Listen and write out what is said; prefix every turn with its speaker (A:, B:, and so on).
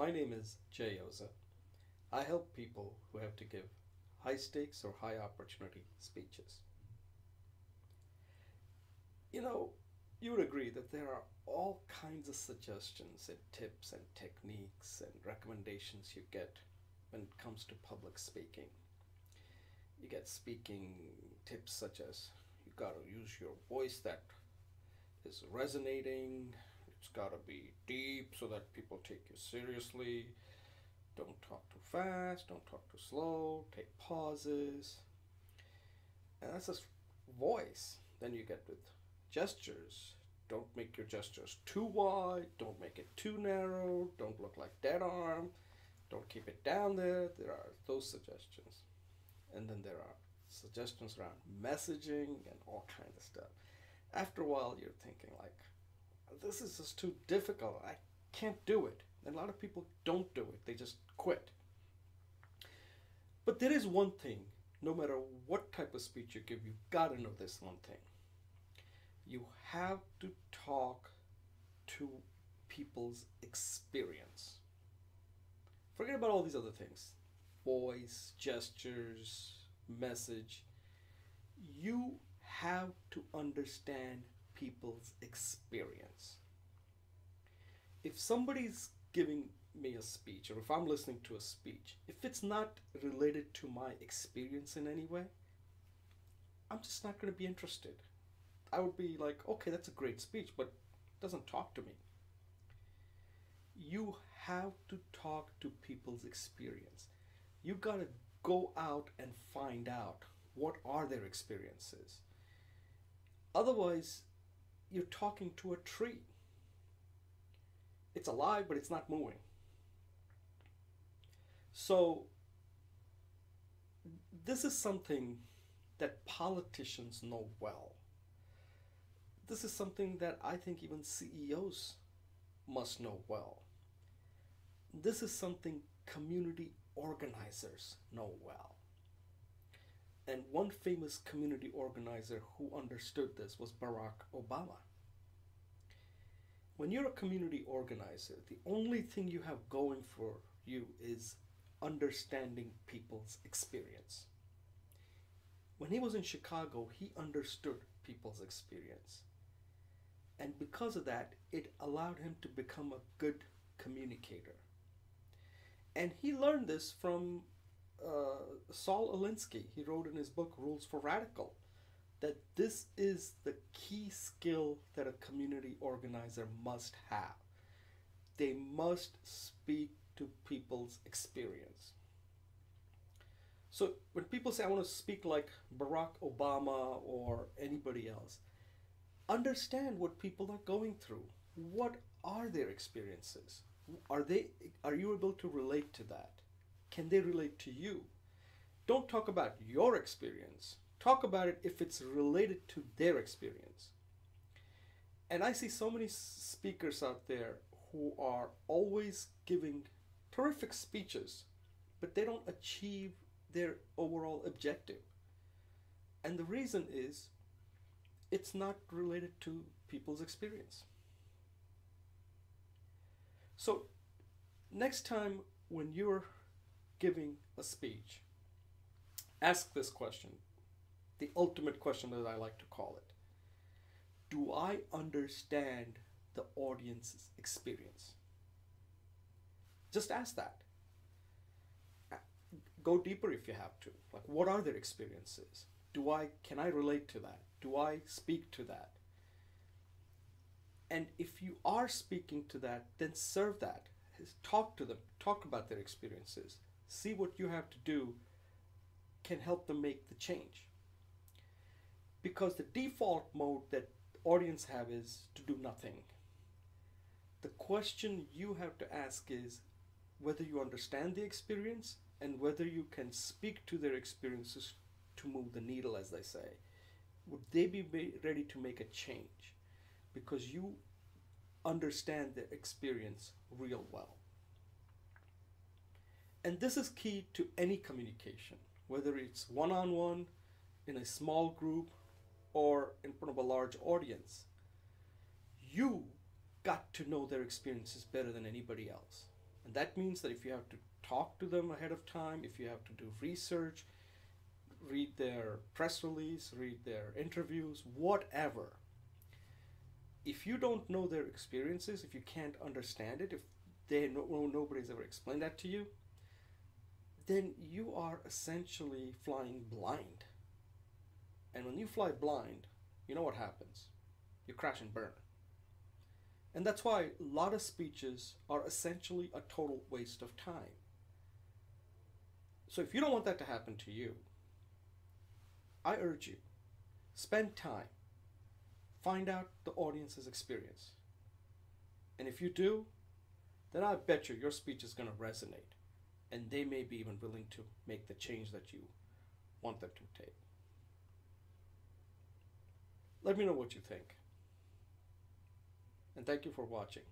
A: My name is Jay Oza. I help people who have to give high stakes or high opportunity speeches. You know, you would agree that there are all kinds of suggestions and tips and techniques and recommendations you get when it comes to public speaking. You get speaking tips such as you gotta use your voice that is resonating, it's gotta be deep so that people take you seriously. Don't talk too fast, don't talk too slow, take pauses. And that's just voice. Then you get with gestures. Don't make your gestures too wide, don't make it too narrow, don't look like dead arm, don't keep it down there. There are those suggestions. And then there are suggestions around messaging and all kinds of stuff. After a while, you're thinking like, this is just too difficult. I can't do it. And a lot of people don't do it. They just quit. But there is one thing, no matter what type of speech you give, you've got to know this one thing. You have to talk to people's experience. Forget about all these other things. Voice, gestures, message. You have to understand people's experience. If somebody's giving me a speech, or if I'm listening to a speech, if it's not related to my experience in any way, I'm just not going to be interested. I would be like, okay, that's a great speech, but it doesn't talk to me. You have to talk to people's experience. You got to go out and find out what are their experiences. Otherwise, you're talking to a tree. It's alive, but it's not moving. So, this is something that politicians know well. This is something that I think even CEOs must know well. This is something community organizers know well. And one famous community organizer who understood this was Barack Obama. When you're a community organizer, the only thing you have going for you is understanding people's experience. When he was in Chicago, he understood people's experience. And because of that, it allowed him to become a good communicator. And he learned this from Saul Alinsky. He wrote in his book, Rules for Radical, that this is the key skill that a community organizer must have. They must speak to people's experience. So when people say, I want to speak like Barack Obama or anybody else, understand what people are going through. What are their experiences? Are you able to relate to that? Can they relate to you? Don't talk about your experience. Talk about it if it's related to their experience. And I see so many speakers out there who are always giving terrific speeches, but they don't achieve their overall objective. And the reason is it's not related to people's experience. So, next time when you're giving a speech, ask this question, the ultimate question that I like to call it. Do I understand the audience's experience? Just ask that. Go deeper if you have to. Like, what are their experiences? Can I relate to that? Do I speak to that? And if you are speaking to that, then serve that. Talk to them. Talk about their experiences. See what you have to do can help them make the change. Because the default mode that audience have is to do nothing. The question you have to ask is whether you understand the experience and whether you can speak to their experiences to move the needle, as they say. Would they be ready to make a change? Because you understand their experience real well. And this is key to any communication, whether it's one-on-one, in a small group, or in front of a large audience. You got to know their experiences better than anybody else. And that means that if you have to talk to them ahead of time, if you have to do research, read their press release, read their interviews, whatever, if you don't know their experiences, if you can't understand it, if nobody's ever explained that to you, then you are essentially flying blind. And when you fly blind, you know what happens? You crash and burn. And that's why a lot of speeches are essentially a total waste of time. So if you don't want that to happen to you, I urge you, spend time, find out the audience's experience. And if you do, then I bet you your speech is going to resonate. And they may be even willing to make the change that you want them to take. Let me know what you think. And thank you for watching.